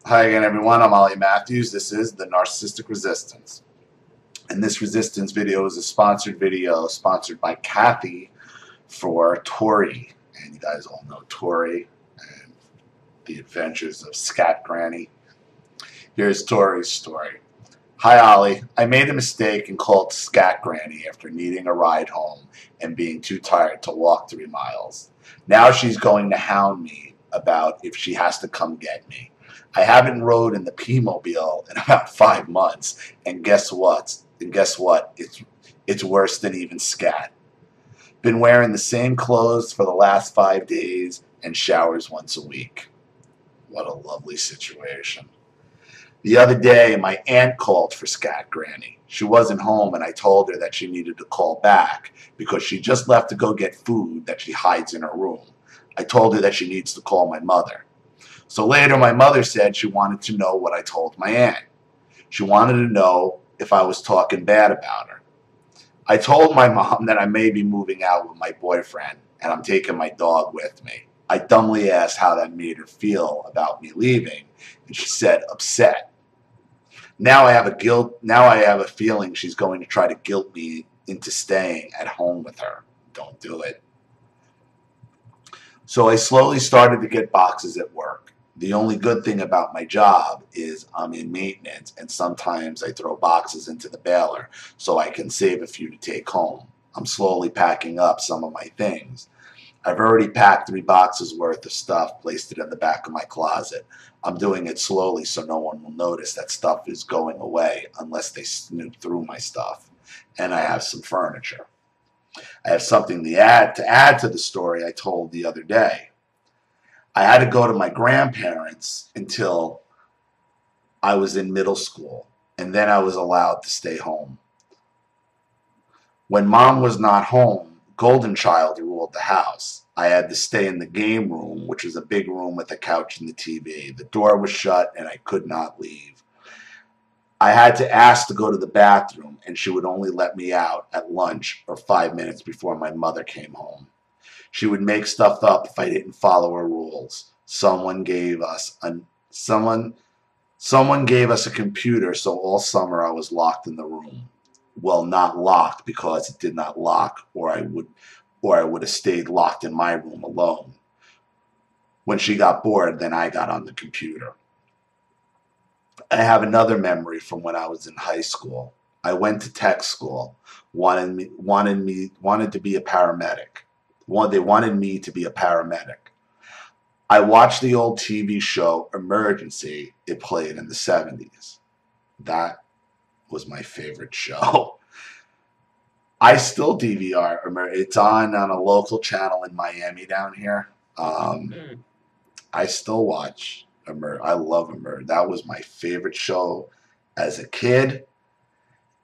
Hi again, everyone. I'm Ollie Matthews. This is the Narcissistic Resistance. And this resistance video is a sponsored video sponsored by Kathy for Tori. And you guys all know Tori and the adventures of Scat Granny. Here's Tori's story. Hi, Ollie. I made a mistake and called Scat Granny after needing a ride home and being too tired to walk 3 miles. Now she's going to hound me about if she has to come get me. I haven't rode in the P-Mobile in about 5 months, and guess what? It's worse than even Scat. Been wearing the same clothes for the last 5 days and showers once a week. What a lovely situation. The other day, my aunt called for Scat Granny. She wasn't home, and I told her that she needed to call back because she just left to go get food that she hides in her room. I told her that she needs to call my mother. So later, my mother said she wanted to know what I told my aunt. She wanted to know if I was talking bad about her. I told my mom that I may be moving out with my boyfriend, and I'm taking my dog with me. I dumbly asked how that made her feel about me leaving, and she said upset. Now I have a feeling she's going to try to guilt me into staying at home with her. Don't do it. So I slowly started to get boxes at work. The only good thing about my job is I'm in maintenance, and sometimes I throw boxes into the baler so I can save a few to take home. I'm slowly packing up some of my things. I've already packed 3 boxes worth of stuff, placed it in the back of my closet. I'm doing it slowly so no one will notice that stuff is going away unless they snoop through my stuff. And I have some furniture. I have something to add to the story I told the other day. I had to go to my grandparents until I was in middle school, and then I was allowed to stay home. When mom was not home, Golden Child ruled the house. I had to stay in the game room, which was a big room with a couch and the TV. The door was shut, and I could not leave. I had to ask to go to the bathroom, and she would only let me out at lunch or 5 minutes before my mother came home. She would make stuff up if I didn't follow her rules. Someone gave us a computer, so all summer I was locked in the room. Well, not locked because it did not lock, or I would have stayed locked in my room alone. When she got bored, then I got on the computer. I have another memory from when I was in high school. I went to tech school, wanted to be a paramedic. They wanted me to be a paramedic. I watched the old TV show Emergency. It played in the 70s. That was my favorite show. I still DVR. It's on a local channel in Miami down here. I still watch I love That was my favorite show as a kid.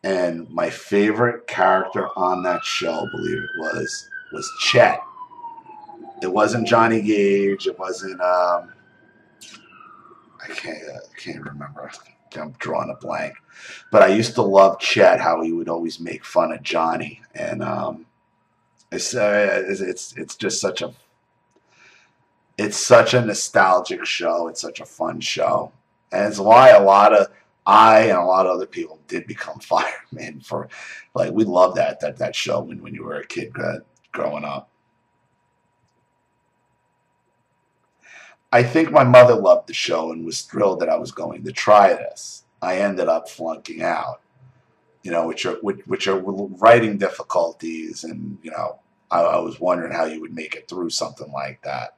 And my favorite character on that show, believe it was Chet. It wasn't Johnny Gage. It wasn't I can't remember. I'm drawing a blank. But I used to love Chet, how he would always make fun of Johnny, and it's just such a nostalgic show. It's such a fun show, and it's why I and a lot of other people did become firemen. For like, we loved that show when you were a kid growing up. I think my mother loved the show and was thrilled that I was going to try this. I ended up flunking out, which are writing difficulties, and I was wondering how you would make it through something like that.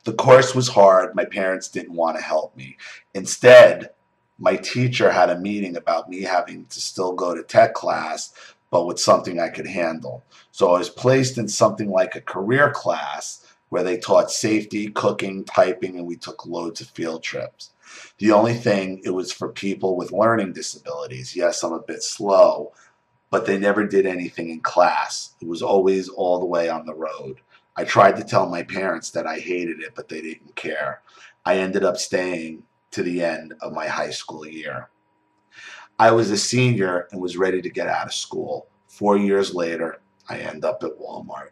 The course was hard. My parents didn't want to help me. Instead, my teacher had a meeting about me having to still go to tech class, but with something I could handle. So I was placed in something like a career class where they taught safety, cooking, typing, and we took loads of field trips. The only thing, it was for people with learning disabilities. Yes, I'm a bit slow, but they never did anything in class. It was always all the way on the road. I tried to tell my parents that I hated it, but they didn't care. I ended up staying to the end of my high school year. I was a senior and was ready to get out of school. 4 years later, I end up at Walmart.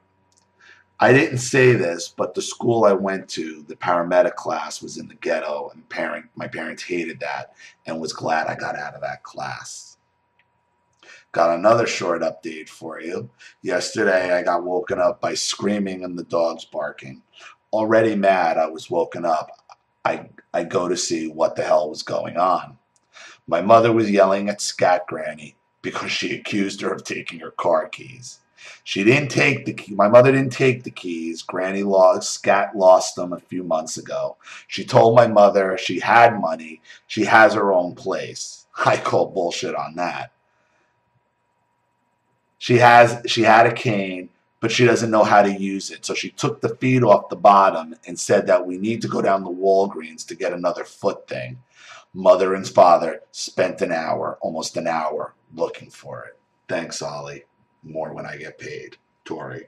I didn't say this, but the school I went to, the paramedic class was in the ghetto, and my parents hated that and was glad I got out of that class. Got another short update for you. Yesterday, I got woken up by screaming and the dogs barking. Already mad, I was woken up. I go to see what the hell was going on. My mother was yelling at Scat Granny because she accused her of taking her car keys. She didn't take the key. My mother didn't take the keys. Scat lost them a few months ago. She told my mother she had money. She has her own place. I call bullshit on that. She had a cane, but she doesn't know how to use it. So she took the feet off the bottom and said that we need to go down to Walgreens to get another foot thing. Mother and father spent almost an hour, looking for it. Thanks, Ollie. More when I get paid. Tori.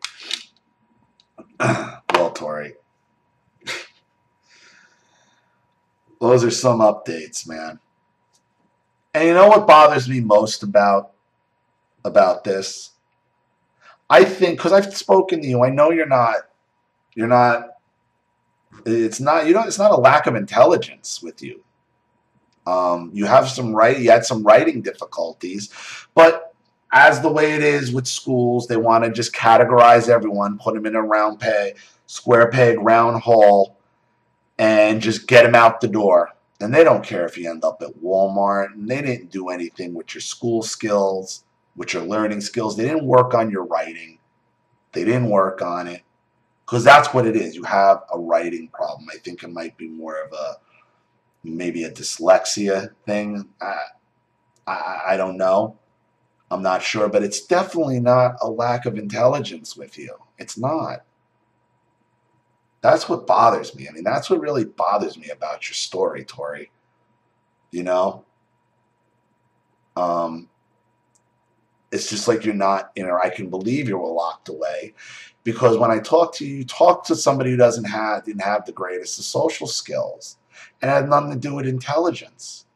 Well, Tori. Those are some updates, man. And you know what bothers me most about this? I think, because I've spoken to you, I know it's not a lack of intelligence with you. You had some writing difficulties, but as the way it is with schools, they want to just categorize everyone, put them in a square peg, round hole, and just get them out the door. And they don't care if you end up at Walmart. And they didn't do anything with your school skills, with your learning skills. They didn't work on your writing. They didn't work on it. Because that's what it is. You have a writing problem. I think it might be more of maybe a dyslexia thing. I don't know. I'm not sure. But it's definitely not a lack of intelligence with you. It's not. That's what bothers me. I mean, that's what really bothers me about your story, Tori. You know? It's just like you're not, I can believe you were locked away. Because when I talk to you, you talk to somebody who didn't have the greatest of social skills. And it had nothing to do with intelligence.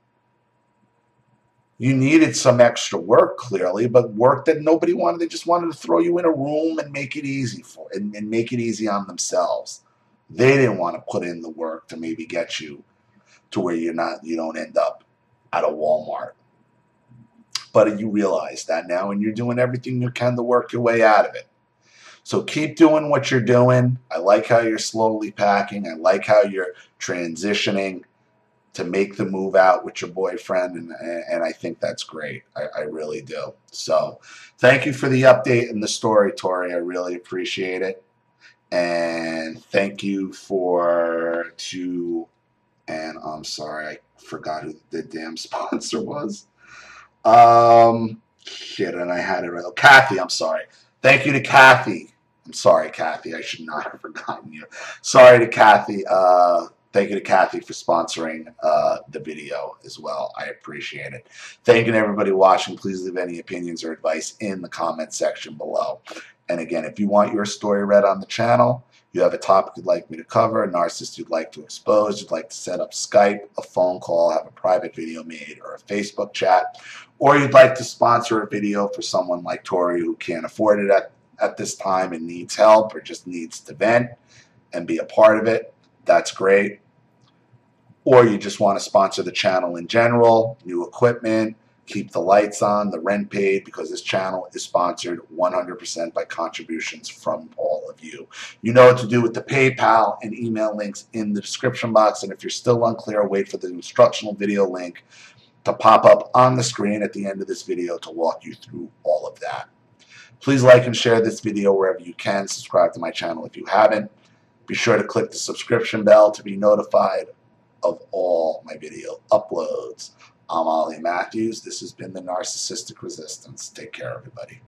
You needed some extra work, clearly, but work that nobody wanted. They just wanted to throw you in a room and make it easy and make it easy on themselves. They didn't want to put in the work to maybe get you to where you don't end up at a Walmart. But you realize that now, and you're doing everything you can to work your way out of it. So keep doing what you're doing. I like how you're slowly packing. I like how you're transitioning to make the move out with your boyfriend, and I think that's great. I really do. So thank you for the update and the story, Tori. I really appreciate it. And thank you and I'm sorry, I forgot who the damn sponsor was. Shit, and I had it right. Oh, Kathy, I'm sorry. Thank you to Kathy. I'm sorry, Kathy. I should not have forgotten you. Sorry to Kathy. Thank you to Kathy for sponsoring the video as well. I appreciate it. Thank you to everybody watching. Please leave any opinions or advice in the comment section below. And again, if you want your story read on the channel, you have a topic you'd like me to cover, a narcissist you'd like to expose, you'd like to set up Skype, a phone call, have a private video made, or a Facebook chat, or you'd like to sponsor a video for someone like Tori who can't afford it at this time and needs help or just needs to vent and be a part of it, that's great. Or you just want to sponsor the channel in general, new equipment, keep the lights on, the rent paid, because this channel is sponsored 100% by contributions from all of you. You know what to do with the PayPal and email links in the description box. And if you're still unclear, wait for the instructional video link to pop up on the screen at the end of this video to walk you through all of that. Please like and share this video wherever you can. Subscribe to my channel if you haven't. Be sure to click the subscription bell to be notified of all my video uploads. I'm Ollie Matthews. This has been the Narcissistic Resistance. Take care, everybody.